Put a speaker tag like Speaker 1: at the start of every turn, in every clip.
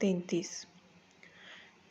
Speaker 1: 33।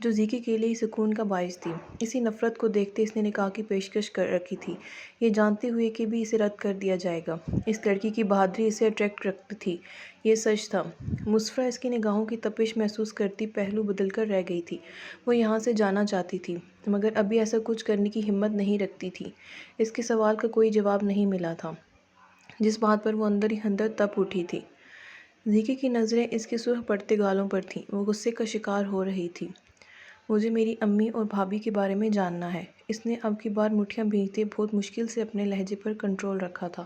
Speaker 1: جو زیکی کے لیے سکون کا باعث تھی۔ اسی نفرت کو دیکھتے اس نے نکاح کی پیشکش کر رکھی تھی، یہ جانتے ہوئے کہ بھی اسے رد کر دیا جائے گا۔ اس لڑکی کی بہادری اسے اٹریکٹ رکھتی تھی، یہ سچ تھا۔ مسفرہ اس کی نگاہوں کی تپش محسوس کرتی پہلو بدل کر رہ گئی تھی۔ وہ یہاں سے جانا چاہتی تھی، مگر ابھی ایسا کچھ کرنے کی ہمت نہیں رکھتی تھی۔ اس کے سوال کا کوئی جواب نہیں ملا تھا، جس بات پر وہ اندر ہی اندر تپ اٹھی تھی۔ زیکی کی نظریں اس کے سرخ پڑتے گالوں پر تھیں، وہ غصے کا شکار ہو رہی تھی۔ مجھے میری امی اور بھابھی کے بارے میں جاننا ہے۔ اس نے اب کی بار مٹھیاں بھینجتے بہت مشکل سے اپنے لہجے پر کنٹرول رکھا تھا۔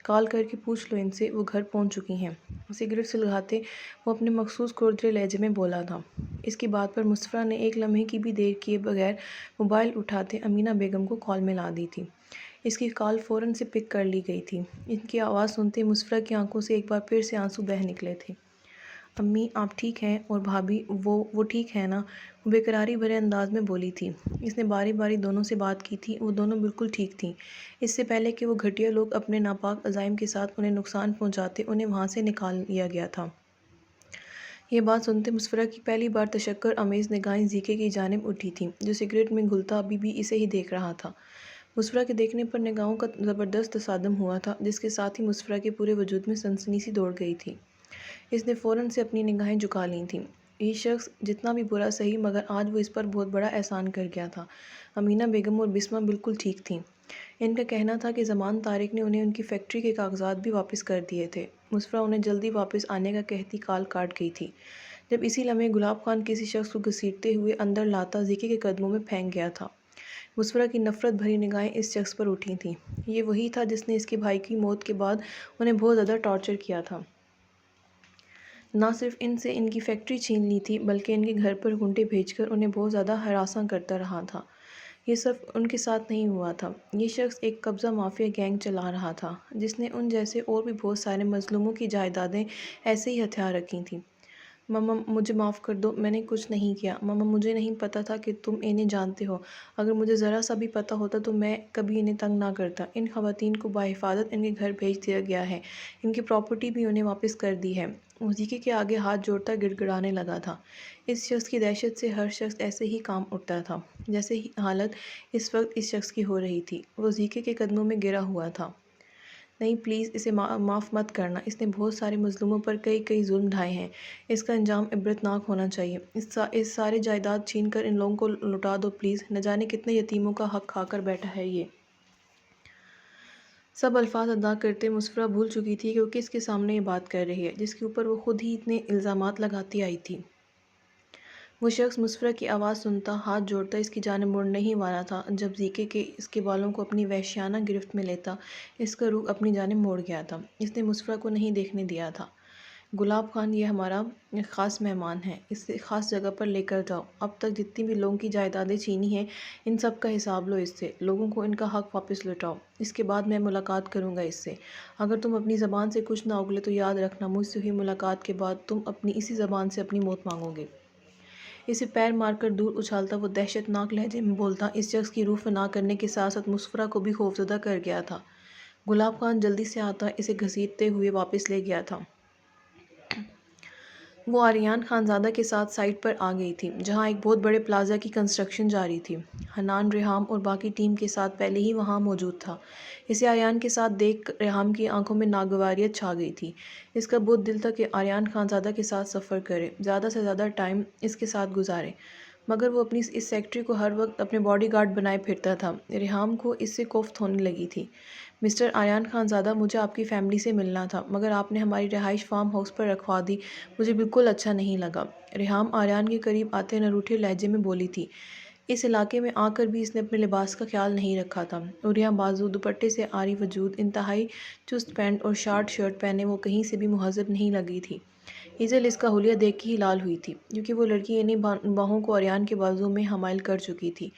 Speaker 1: کال کر کے پوچھ لو ان سے، وہ گھر پہنچ چکی ہیں۔ سگریٹ سلگاتے وہ اپنے مخصوص کھردرے لہجے میں بولا تھا۔ اس کی بات پر مسفرہ نے ایک لمحے کی بھی دیر کیے بغیر موبائل اٹھاتے امینہ بیگم کو کال ملا دی تھی۔ اس کی کال فوراً سے پک کر لی گئی تھی۔ ان کی آواز سنتے مسفرہ کی آنکھوں سے ایک بار پھر سے آنسو بہہ نکلے تھے۔ امی آپ ٹھیک ہیں؟ اور بھابھی وہ ٹھیک ہے نا؟ وہ بے قراری بھرے انداز میں بولی تھی۔ اس نے باری باری دونوں سے بات کی تھی، وہ دونوں بالکل ٹھیک تھیں۔ اس سے پہلے کہ وہ گھٹیا لوگ اپنے ناپاک عزائم کے ساتھ انہیں نقصان پہنچاتے انہیں وہاں سے نکال لیا گیا تھا۔ یہ بات سنتے مسفرہ کی پہلی بار تشکر آمیز نگاہیں زیکی کی جانب اٹھی تھیں، جو سگریٹ میں گھلتا ابھی بھی اسے ہی دیکھ رہا تھا۔ مسفرہ کے دیکھنے پر نگاہوں کا زبردست تصادم ہوا تھا، جس کے ساتھ ہی مسفرہ کے پورے وجود میں سنسنی سی دوڑ گئی تھی۔ اس نے فوراً سے اپنی نگاہیں جھکا لیں تھیں۔ یہ شخص جتنا بھی برا سہی، مگر آج وہ اس پر بہت بڑا احسان کر گیا تھا۔ امینہ بیگم اور بسمہ بالکل ٹھیک تھیں۔ ان کا کہنا تھا کہ زمان طارق نے انہیں ان کی فیکٹری کے کاغذات بھی واپس کر دیے تھے۔ مسفرہ انہیں جلدی واپس آنے کا کہتی کال کاٹ گئی تھی، جب اسی لمحے گلاب خان کسی شخص کو گھسیٹتے ہوئے اندر لاتا زیکی کے قدموں میں پھینک گیا تھا۔ مسفرہ کی نفرت بھری نگاہیں اس شخص پر اٹھی تھیں۔ یہ وہی تھا جس نے اس کے بھائی کی موت کے بعد انہیں بہت زیادہ ٹارچر کیا تھا۔ نہ صرف ان سے ان کی فیکٹری چھین لی تھی، بلکہ ان کے گھر پر گنڈے بھیج کر انہیں بہت زیادہ ہراساں کرتا رہا تھا۔ یہ صرف ان کے ساتھ نہیں ہوا تھا، یہ شخص ایک قبضہ مافیا گینگ چلا رہا تھا، جس نے ان جیسے اور بھی بہت سارے مظلوموں کی جائیدادیں ایسے ہی ہتھیار رکھی تھیں۔ ماما مجھے معاف کر دو، میں نے کچھ نہیں کیا۔ ماما مجھے نہیں پتہ تھا کہ تم انہیں جانتے ہو، اگر مجھے ذرا سا بھی پتہ ہوتا تو میں کبھی انہیں تنگ نہ کرتا۔ ان خواتین کو بحفاظت ان کے گھر بھیج دیا گیا ہے، ان کی پراپرٹی بھی انہیں واپس کر دی ہے۔ وہ زیکی کے آگے ہاتھ جوڑتا گڑ گڑانے لگا تھا۔ اس شخص کی دہشت سے ہر شخص ایسے ہی کام اٹھتا تھا، جیسے ہی حالت اس وقت اس شخص کی ہو رہی تھی۔ وہ زیکی کے قدموں میں گرا ہوا تھا۔ نہیں پلیز اسے معاف مت کرنا، اس نے بہت سارے مظلوموں پر کئی ظلم ڈھائے ہیں، اس کا انجام عبرتناک ہونا چاہیے۔ اس سارے جائیداد چھین کر ان لوگوں کو لوٹا دو پلیز، نہ جانے کتنے یتیموں کا حق کھا کر بیٹھا ہے یہ۔ سب الفاظ ادا کرتے مسفرہ بھول چکی تھی کہ وہ کس کے سامنے یہ بات کر رہی ہے، جس کے اوپر وہ خود ہی اتنے الزامات لگاتی آئی تھی۔ وہ شخص مسفرہ کی آواز سنتا، ہاتھ جوڑتا اس کی جانب مڑنے ہی والا تھا، جب زیکی کے اس کے بالوں کو اپنی وحشیانہ گرفت میں لیتا اس کا رخ اپنی جانب موڑ گیا تھا۔ اس نے مسفرہ کو نہیں دیکھنے دیا تھا۔ گلاب خان یہ ہمارا خاص مہمان ہے، اسے خاص جگہ پر لے کر جاؤ۔ اب تک جتنی بھی لوگوں کی جائیدادیں چھینی ہیں ان سب کا حساب لو اس سے، لوگوں کو ان کا حق واپس لوٹاؤ۔ اس کے بعد میں ملاقات کروں گا اس سے۔ اگر تم اپنی زبان سے کچھ نہ اگلے تو یاد رکھنا مجھ سے ہوئی ملاقات کے بعد تم اپنی اسی زبان سے اپنی موت مانگو گے۔ اسے پیر مار کر دور اچھالتا وہ دہشت ناک لہجے میں بولتا اس شخص کی روح فنا کرنے کے ساتھ ساتھ مسفرہ کو بھی خوفزدہ کر گیا تھا۔ گلاب خان جلدی سے آتا اسے گھسیٹتے ہوئے واپس لے گیا تھا۔ وہ آریان خانزادہ کے ساتھ سائٹ پر آ گئی تھی، جہاں ایک بہت بڑے پلازا کی کنسٹرکشن جاری تھی۔ حنان ریحام اور باقی ٹیم کے ساتھ پہلے ہی وہاں موجود تھا۔ اسے آریان کے ساتھ دیکھ ریحام کی آنکھوں میں ناگواریت چھا گئی تھی۔ اس کا بہت دل تھا کہ آریان خانزادہ کے ساتھ سفر کرے، زیادہ سے زیادہ ٹائم اس کے ساتھ گزارے، مگر وہ اپنی اس سیکرٹری کو ہر وقت اپنے باڈی گارڈ بنائے پھرتا تھا۔ ریحام کو اس سے کوفت ہونے لگی تھی۔ مسٹر آریان خانزادہ مجھے آپ کی فیملی سے ملنا تھا، مگر آپ نے ہماری رہائش فارم ہاؤس پر رکھوا دی، مجھے بالکل اچھا نہیں لگا۔ ریحام آریان کے قریب آتے نروٹھے لہجے میں بولی تھی۔ اس علاقے میں آ کر بھی اس نے اپنے لباس کا خیال نہیں رکھا تھا۔ عریاں بازو، دوپٹے سے عاری وجود، انتہائی چست پینٹ اور شارٹ شرٹ پہنے وہ کہیں سے بھی مہذب نہیں لگی تھی۔ ایزل اس کا حلیہ دیکھ کے ہی لال ہوئی تھی، کیونکہ وہ لڑکی انہیں باہوں کو آریان کے بازو میں حمائل کر چکی تھی۔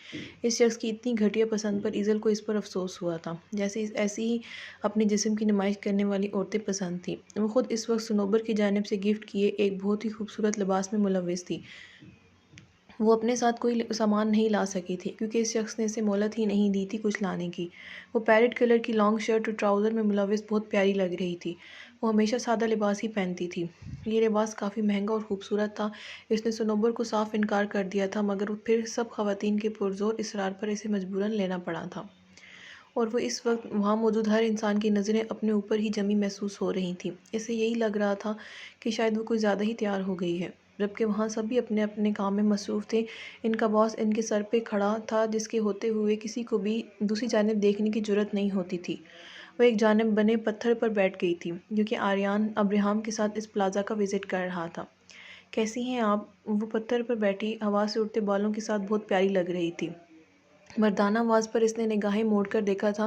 Speaker 1: اس شخص کی اتنی گھٹیا پسند پر ایزل کو اس پر افسوس ہوا تھا، جیسے ایسی ہی اپنے جسم کی نمائش کرنے والی عورتیں پسند تھیں۔ وہ خود اس وقت صنوبر کی جانب سے گفٹ کیے ایک بہت ہی خوبصورت لباس میں ملوث تھی۔ وہ اپنے ساتھ کوئی سامان نہیں لا سکی تھی، کیونکہ اس شخص نے اسے مہلت ہی نہیں دی تھی کچھ لانے کی۔ وہ پیرٹ کلر کی لانگ شرٹ اور ٹراؤزر میں ملوث بہت پیاری لگ رہی تھی۔ وہ ہمیشہ سادہ لباس ہی پہنتی تھی۔ یہ لباس کافی مہنگا اور خوبصورت تھا۔ اس نے صنوبر کو صاف انکار کر دیا تھا، مگر پھر سب خواتین کے پرزور اصرار پر اسے مجبوراً لینا پڑا تھا، اور وہ اس وقت وہاں موجود ہر انسان کی نظریں اپنے اوپر ہی جمی محسوس ہو رہی تھیں۔ اسے یہی لگ رہا تھا کہ شاید وہ کچھ زیادہ ہی تیار ہو گئی ہے، جبکہ وہاں سبھی اپنے اپنے کام میں مصروف تھے۔ ان کا باس ان کے سر پہ کھڑا تھا، جس کے ہوتے ہوئے کسی کو بھی دوسری جانب دیکھنے کی جرات نہیں ہوتی تھی۔ وہ ایک جانب بنے پتھر پر بیٹھ گئی تھی، کیونکہ آریان ابراہم کے ساتھ اس پلازا کا وزٹ کر رہا تھا۔ کیسی ہیں آپ؟ وہ پتھر پر بیٹھی ہوا سے اڑتے بالوں کے ساتھ بہت پیاری لگ رہی تھی۔ مردانہ آواز پر اس نے نگاہیں موڑ کر دیکھا تھا،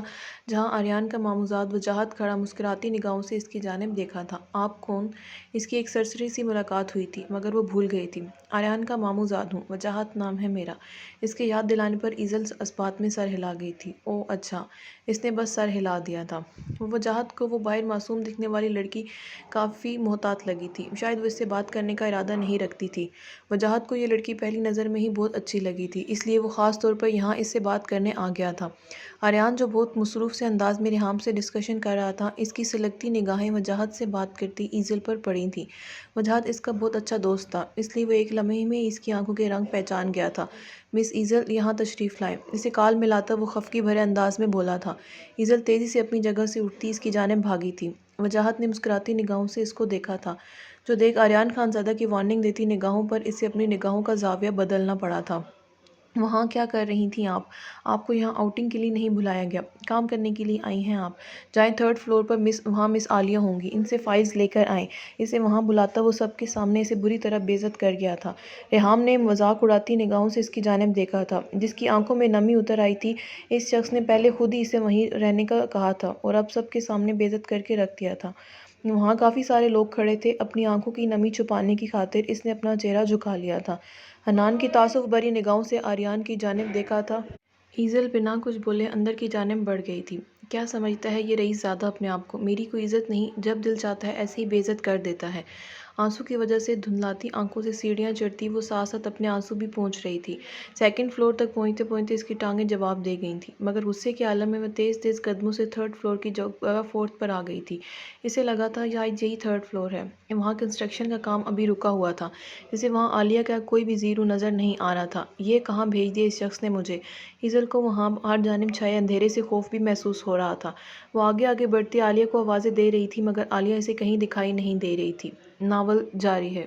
Speaker 1: جہاں آریان کا ماموزاد وجاہت کھڑا مسکراتی نگاہوں سے اس کی جانب دیکھا تھا۔ آپ کون؟ اس کی ایک سرسری سی ملاقات ہوئی تھی، مگر وہ بھول گئی تھی۔ آریان کا ماموزاد ہوں، وجاہت نام ہے میرا۔ اس کے یاد دلانے پر ایزل اس بات میں سر ہلا گئی تھی۔ اوہ اچھا، اس نے بس سر ہلا دیا تھا۔ وجاہت کو وہ باہر معصوم دکھنے والی لڑکی کافی محتاط لگی تھی، شاید وہ اس سے بات کرنے کا ارادہ نہیں رکھتی تھی۔ وجاہت کو یہ لڑکی پہلی نظر میں ہی بہت اچھی لگی تھی، اس لیے وہ خاص طور پر یہاں اس سے بات کرنے آ گیا تھا۔ آریان جو بہت مصروف سے انداز میں ریحام سے ڈسکشن کر رہا تھا، اس کی سلگتی نگاہیں وجاہت سے بات کرتی ایزل پر پڑی تھیں۔ وجاہت اس کا بہت اچھا دوست تھا، اس لیے وہ ایک لمحے میں اس کی آنکھوں کے رنگ پہچان گیا تھا۔ مس ایزل، یہاں تشریف لائیں، اسے کال ملاتا وہ خفگی بھرے انداز میں بولا تھا۔ ایزل تیزی سے اپنی جگہ سے اٹھتی اس کی جانب بھاگی تھی۔ وجاہت نے مسکراتی نگاہوں سے اس کو دیکھا تھا، جو دیکھ آریان خانزادہ کی وارننگ دیتی نگاہوں پر اسے اپنی نگاہوں کا زاویہ بدلنا پڑا تھا۔ وہاں کیا کر رہی تھیں آپ؟ آپ کو یہاں آؤٹنگ کے لیے نہیں بلایا گیا، کام کرنے کے لیے آئی ہیں آپ۔ جائیں تھرڈ فلور پر، وہاں مس عالیہ ہوں گی، ان سے فائلز لے کر آئیں۔ اسے وہاں بلاتا وہ سب کے سامنے اسے بری طرح بے عزت کر گیا تھا۔ ریحام نے مذاق اڑاتی نگاہوں سے اس کی جانب دیکھا تھا، جس کی آنکھوں میں نمی اتر آئی تھی۔ اس شخص نے پہلے خود ہی اسے وہیں رہنے کا کہا تھا، اور اب سب کے سامنے بے عزت کر کے رکھ دیا تھا۔ وہاں کافی سارے لوگ کھڑے تھے، اپنی آنکھوں کی نمی چھپانے کی خاطر اس نے اپنا چہرہ جھکا لیا تھا۔ حنان کی تعصب بھری نگاہوں سے آریان کی جانب دیکھا تھا۔ ایزل بنا کچھ بولے اندر کی جانب بڑھ گئی تھی۔ کیا سمجھتا ہے یہ رئیس زادہ اپنے آپ کو؟ میری کوئی عزت نہیں، جب دل چاہتا ہے ایسے ہی بے عزت کر دیتا ہے۔ آنسو کی وجہ سے دھندلاتی آنکھوں سے سیڑھیاں چڑھتی وہ ساتھ ساتھ اپنے آنسو بھی پونچھ رہی تھی۔ سیکنڈ فلور تک پہنچتے پہنچتے اس کی ٹانگیں جواب دے گئی تھیں، مگر غصے کے عالم میں وہ تیز تیز قدموں سے تھرڈ فلور کی جگہ فورتھ پر آ گئی تھی۔ اسے لگا تھا یہی تھرڈ فلور ہے۔ وہاں کنسٹرکشن کا کام ابھی رکا ہوا تھا، جسے وہاں عالیہ کا کوئی بھی زیرو نظر نہیں آ رہا تھا۔ یہ کہاں بھیج دیا اس شخص نے مجھے؟ ایزل کو وہاں ہر جانب چھائے اندھیرے سے خوف بھی محسوس ہو رہا تھا۔ وہ آگے آگے بڑھتی عالیہ کو آوازیں دے رہی تھی، مگر عالیہ اسے کہیں دکھائی نہیں دے رہی تھی۔ ناول جاری ہے۔